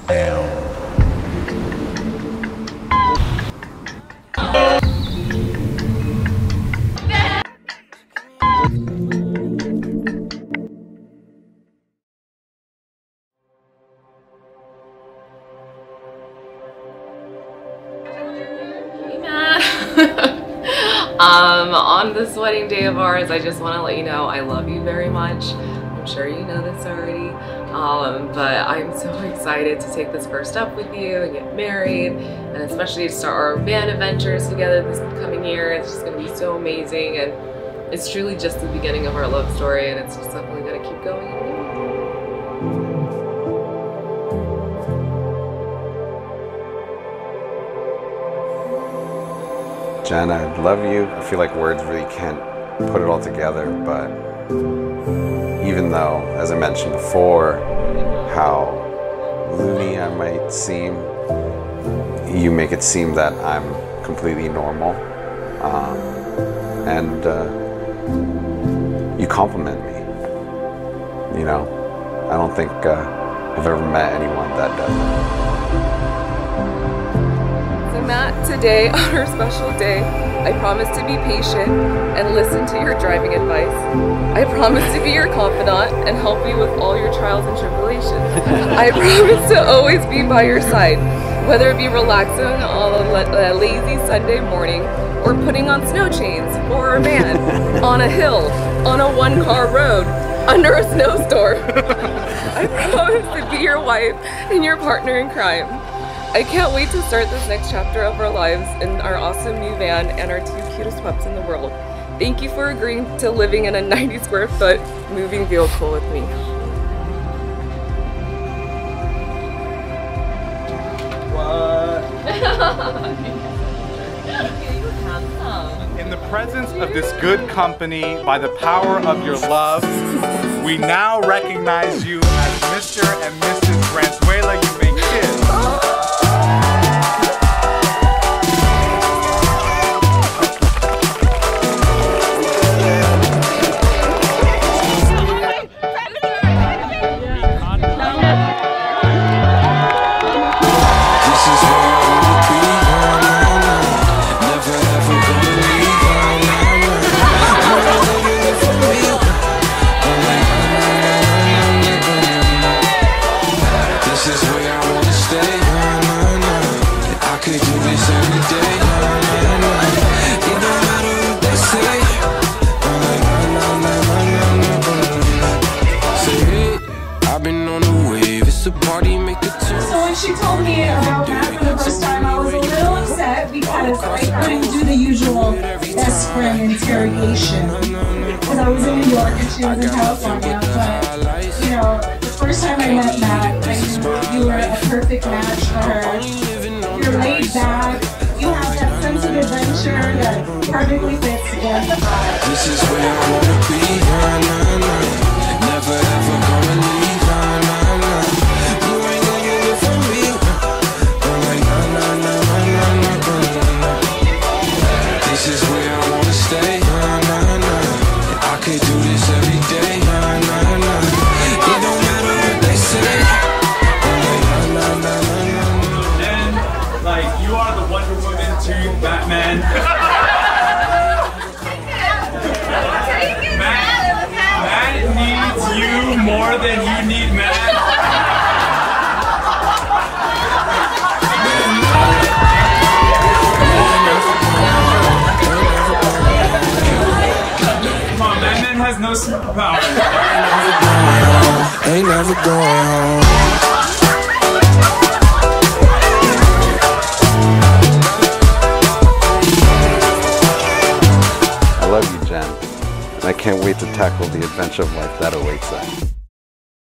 Down. On this wedding day of ours, I just want to let you know I love you very much. I'm sure you know this already, but I'm so excited to take this first step with you and get married, and especially to start our van adventures together this coming year. It's just going to be so amazing, and it's truly just the beginning of our love story, and it's just definitely going to keep going. Jen, I love you. I feel like words really can't put it all together, but even though, as I mentioned before, how loony I might seem, you make it seem that I'm completely normal. And you compliment me. You know, I don't think I've ever met anyone that does. Matt, today, on our special day, I promise to be patient and listen to your driving advice. I promise to be your confidant and help you with all your trials and tribulations. I promise to always be by your side, whether it be relaxing on a lazy Sunday morning or putting on snow chains for a man, on a hill, on a one-car road, under a snowstorm. I promise to be your wife and your partner in crime. I can't wait to start this next chapter of our lives in our awesome new van and our two cutest pups in the world. Thank you for agreeing to living in a 90 square foot moving vehicle with me. What? In the presence of this good company, by the power of your love, we now recognize you as Mr. and Mrs. Granzuela. You may kiss. So when she told me about that for the first time, I was a little upset because I couldn't do the usual best friend interrogation because I was in New York and she was in California. But you know, the first time I met Matt, I knew you were a perfect match for her. You're laid back. You have that sense of adventure that perfectly fits together. This is where I wanna be. Never ever gonna leave. This is where I wanna stay, I could do this every day, it don't matter what they say. Jen, like, you are the Wonder Woman to Batman. Matt needs you more than you need Matt. Has no superpower. Ain't never going home. I love you, Jen, and I can't wait to tackle the adventure of life that awaits us.